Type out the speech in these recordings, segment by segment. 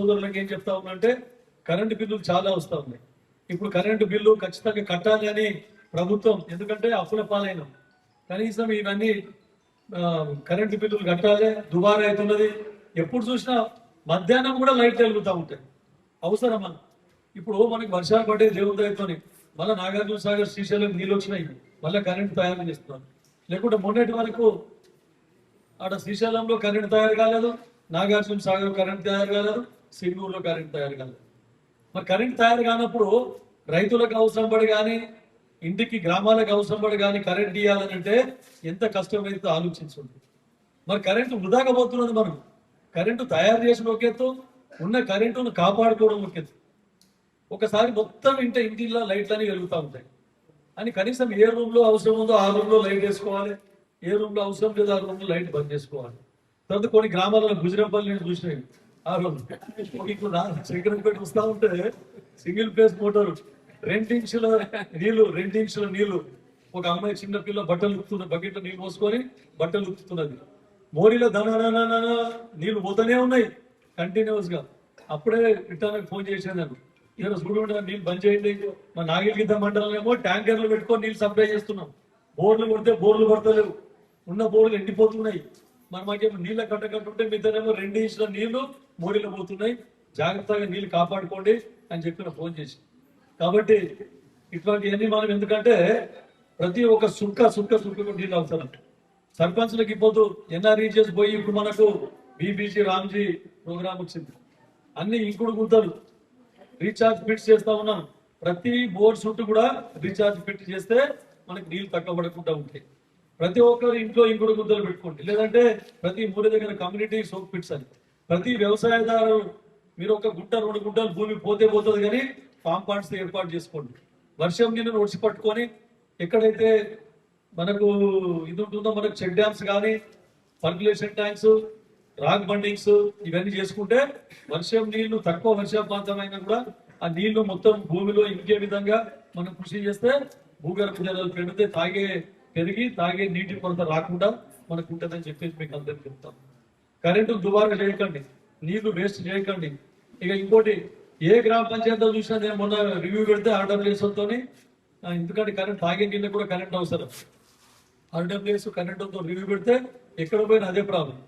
సోదరులకు ఏం చెప్తా ఉన్నంటే కరెంటు బిల్లులు చాలా వస్తూ ఉన్నాయి. ఇప్పుడు కరెంటు బిల్లు ఖచ్చితంగా కట్టాలి అని ప్రభుత్వం, ఎందుకంటే అప్పుల పాలైన కనీసం ఇవన్నీ కరెంటు బిల్లులు కట్టాలి. దుబారా అవుతున్నది. ఎప్పుడు చూసినా మధ్యాహ్నం కూడా లైట్లు వెలుగుతూ ఉంటాయి. అవసరమా? ఇప్పుడు మనకి వర్షాలు పడే దేవుడి దయతోని మళ్ళీ నాగార్జున సాగర్ శ్రీశైలం నీళ్ళు వచ్చినాయి, మళ్ళీ కరెంటు తయారు చేస్తున్నాం. లేకుంటే మొన్నటి వరకు ఆడ శ్రీశైలంలో కరెంటు తయారు కాలేదు, నాగార్జున సాగర్ కరెంట్ తయారు కాలేదు, సింగూరులో కరెంట్ తయారు కాలేదు. మరి కరెంట్ తయారు కానప్పుడు రైతులకు అవసరం పడి కానీ ఇంటికి గ్రామాలకు అవసరం పడి కానీ కరెంట్ ఇవ్వాలని అంటే ఎంత కష్టమైతే ఆలోచించుంది. మరి కరెంటు వృధాగా పోతున్నది. మనం కరెంటు తయారు చేసిన ఒకెత్తు, ఉన్న కరెంటును కాపాడుకోవడం ఒకెత్తు. ఒకసారి మొత్తం ఇంటిలో లైట్లని వెలుగుతూ ఉంటాయి అని కనీసం ఏ రూమ్లో అవసరం ఉందో ఆ రూమ్లో లైట్ వేసుకోవాలి, ఏ రూమ్లో అవసరం లేదో ఆ రూమ్లో లైట్ బంద్ చేసుకోవాలి. తర్వాత కొన్ని గ్రామాలలో గుజరాపల్లి నేను చూసినాయి. ఆ రూమ్ ఇప్పుడు శంకరంపేట వస్తూ ఉంటే సింగిల్ ఫేస్ మోటార్ 2 ఇంచుల నీళ్లు ఒక అమ్మాయి చిన్న పిల్ల బట్టలు ఉక్కుతున్నది, బకెట్లో నీళ్ళు పోసుకొని బట్టలు ఉక్కుతున్నది. మోరీలో ధన నీళ్లు పోతూనే ఉన్నాయి కంటిన్యూస్ గా. అప్పుడే రిటర్న్ ఫోన్ చేసేదాన్ని, ఇలా చూడండి నీళ్ళు బంద్ చేయండి. మా నాగిరిగిద్ద మండలం ఏమో ట్యాంకర్లు పెట్టుకొని నీళ్ళు సప్లై చేస్తున్నాం. బోర్లు కొడితే బోర్లు పడతలేవు, ఉన్న బోర్లు ఎండిపోతున్నాయి. మరి మాకేమో నీళ్ళ కట్టకట్టుంటే మీతోనేమో 2 ఇంచుల నీళ్లు మోరీలో పోతున్నాయి. జాగ్రత్తగా నీళ్ళు కాపాడుకోండి అని చెప్పిన ఫోన్ చేసి. కాబట్టి ఇటువంటివన్నీ మనం, ఎందుకంటే ప్రతి ఒక్క సుక్క నీళ్ళు అవసరం. సర్పంచ్లకు ఇప్పుడు ఎన్ఆర్ఈజెస్ పోయి ఇప్పుడు మనకు బీబీసీ రామ్జీ ప్రోగ్రామ్ వచ్చింది. అన్ని ఇంకుడు గుంతలు రీఛార్జ్ ఫిట్స్ చేస్తా ఉన్నాం. ప్రతి బోర్ చుట్టూ కూడా రీఛార్జ్ ఫిట్ చేస్తే మనకి నీళ్లు తక్కువ పడకుండా ఉంటాయి. ప్రతి ఒక్కరు ఇంట్లో ఇంకుడు గుంతలు పెట్టుకోండి, లేదంటే ప్రతి ఊరి దగ్గర కమ్యూనిటీ సోప్ ఫిట్స్ అని. ప్రతి వ్యవసాయదారు మీరు ఒక గుంట 2 గుంటలు భూమి పోతుంది కానీ ఫామ్ పాండ్స్ ఏర్పాటు చేసుకోండి. వర్షం నీళ్ళను ఒడిచి పట్టుకొని ఎక్కడైతే మనకు ఇది ఉంటుందో మనకు చెక్ డ్యామ్స్ కానీ పర్కులేషన్ ట్యాంక్స్, రాక్ బండింగ్స్ ఇవన్నీ చేసుకుంటే వర్షం నీళ్లు తక్కువ వర్షపాతమైనా కూడా ఆ నీళ్లు మొత్తం భూమిలో ఇంకే విధంగా మనం కృషి చేస్తే భూగర్భ జలాలు పెరిగి తాగే నీటి కొరత రాకుండా మనకు ఉంటుందని చెప్పేసి మీకు అందరికీ చెప్తాం. కరెంటు దుబారా చేయకండి, నీళ్లు వేస్ట్ చేయకండి. ఇక ఇంకోటి, ఏ గ్రామ పంచాయతీలో చూసినా నేను మొన్న రివ్యూ పెడితే ఆర్డబ్ల్యూఎస్తో, ఎందుకంటే కరెంట్ తాగే నీళ్ళు కూడా కరెంట్ అవసరం. ఆర్డబ్ల్యూఎస్ కరెంటుతో రివ్యూ పెడితే ఎక్కడ పోయినా అదే ప్రాబ్లం.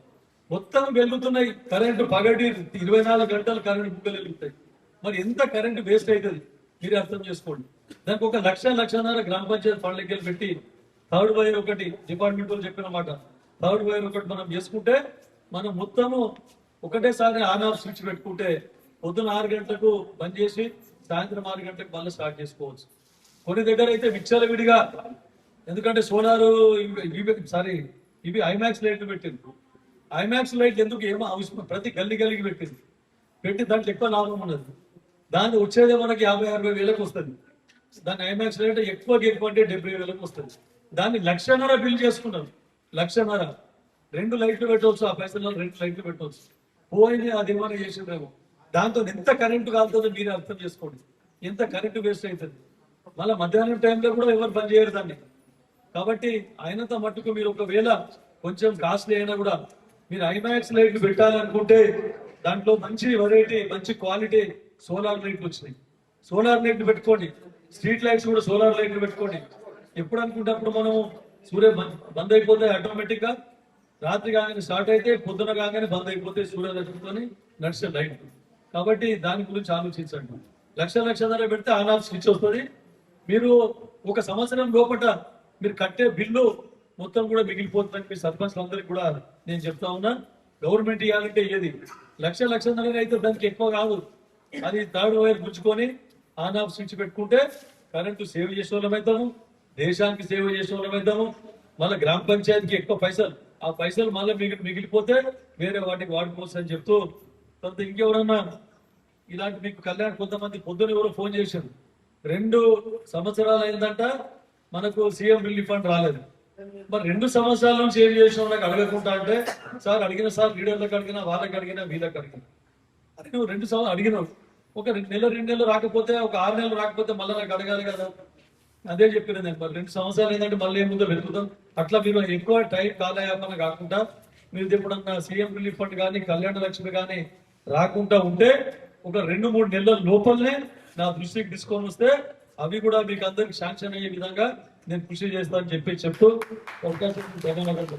మొత్తం వెళ్తున్నాయి కరెంటు, పగటి 24 గంటలు కరెంటు బుగ్గలు వెళ్తాయి. మరి ఎంత కరెంటు వేస్ట్ అవుతుంది మీరే అర్థం చేసుకోండి. దానికి 1,00,000-1,50,000 గ్రామ పంచాయతీ ఫండ్లకి పెట్టి థర్డ్ వైర్ ఒకటి, డిపార్ట్మెంట్ వాళ్ళు చెప్పిన మాట, థర్డ్ వైర్ ఒకటి మనం చేసుకుంటే మనం మొత్తము ఒకటేసారి ఆన్ ఆఫ్ స్విచ్ పెట్టుకుంటే పొద్దున 6 గంటలకు బంద్ చేసి సాయంత్రం 6 గంటలకు మళ్ళీ స్టార్ట్ చేసుకోవచ్చు. కొన్ని దగ్గర అయితే విచ్చలవిడిగా, ఎందుకంటే సోలారు ఇవి ఐమాక్స్ లైట్లు పెట్టింది. ఐమాక్స్ లైట్లు ఎందుకు ఏమో అవసరం, ప్రతి గల్లికి పెట్టి దాంట్లో ఎక్కువ లాభం ఉన్నది. దాన్ని వచ్చేదే మనకి 50-60 వేలకు వస్తుంది. దాన్ని ఐమాక్స్ లైట్ ఎక్కువ అంటే 70 వేలకు వస్తుంది. దాన్ని 1,00,000 బిల్ చేసుకున్నారు. 1,00,000 2 లైట్లు పెట్టవచ్చు, ఆ పైసల్లో 2 లైట్లు పెట్టవచ్చు. పోయింది అది ఏమైనా చేసిందేమో. దాంతో ఎంత కరెంటు కాలుతుందో మీరే అర్థం చేసుకోండి, ఎంత కరెంటు వేస్ట్ అవుతుంది. మళ్ళీ మధ్యాహ్నం టైంలో కూడా ఎవరు పని చేయరు దాన్ని. కాబట్టి అయినంత మట్టుకు మీరు ఒకవేళ కొంచెం కాస్ట్లీ అయినా కూడా మీరు ఐమాక్స్ లైట్లు పెట్టాలనుకుంటే దాంట్లో మంచి వెరైటీ, మంచి క్వాలిటీ సోలార్ లైట్లు వచ్చినాయి. సోలార్ లైట్లు పెట్టుకోండి. స్ట్రీట్ లైట్స్ కూడా సోలార్ లైట్లు పెట్టుకోండి. ఎప్పుడు అనుకుంటప్పుడు మనం సూర్య బంద్ అయిపోతే ఆటోమేటిక్ గా రాత్రి కాగానే స్టార్ట్ అయితే పొద్దున కాగానే బంద్ అయిపోతే సూర్యదర్శనంతో నడిచే లైట్. కాబట్టి దాని గురించి ఆలోచించండి. 1,00,000 పెడితే ఆన్ ఆఫ్ స్విచ్ వస్తుంది. మీరు ఒక సంవత్సరం లోపల మీరు కట్టే బిల్లు మొత్తం కూడా మిగిలిపోతుందని మీ సర్పంచ్లందరికీ కూడా నేను చెప్తా ఉన్నా. గవర్నమెంట్ ఇవ్వాలంటే ఏది 1,00,000 అయితే దానికి ఎక్కువ కాదు. అది థర్డ్ వైర్ గుంజుకొని ఆన్ ఆఫ్ స్విచ్ పెట్టుకుంటే కరెంటు సేవ్ చేసే వాళ్ళం అవుతాము, దేశానికి సేవ్ చేసే వాళ్ళం అవుతాము. మళ్ళీ గ్రామ పంచాయతీకి ఎక్కువ పైసలు, ఆ పైసలు మళ్ళీ మిగిలిపోతే వేరే వాటికి వాడుకోవచ్చు అని చెప్తూ, తర్వాత ఇంకెవరన్నా ఇలాంటి మీకు కళ్యాణ్, కొంతమంది పొద్దున ఎవరో ఫోన్ చేశారు, 2 సంవత్సరాలు అయిందంట మనకు సీఎం రిలీఫ్ ఫండ్ రాలేదు. మరి 2 సంవత్సరాల నుంచి ఏం చేసిన వాళ్ళకి అడగకుండా అంటే, సార్ అడిగిన, సార్ లీడర్లకు అడిగినా, వాళ్ళకి అడిగినా, వీళ్ళకి అడిగినా. అది నువ్వు 2 సంవత్సరాలు అడిగినావు, ఒక 2 నెలలు రాకపోతే, ఒక 6 నెలలు రాకపోతే మళ్ళీ నాకు అడగాలి కదా. అదే చెప్పినది. మరి 2 సంవత్సరాలు ఏంటంటే మళ్ళీ ఏముందో వెతుకుతాం. అట్లా మీరు ఎక్కువ టైం కాలయాపన కాకుండా మీరు ఎప్పుడన్నా సీఎం రిలీఫ్ ఫండ్ కానీ, కళ్యాణ లక్ష్మి కానీ రాకుండా ఉంటే ఒక 2-3 నెలల లోపలనే నా దృష్టికి తీసుకొని వస్తే అవి కూడా మీకు అందరికి శాంక్షన్ అయ్యే విధంగా నేను కృషి చేస్తానని చెప్తూ అవకాశం ధన్యవాదాలు.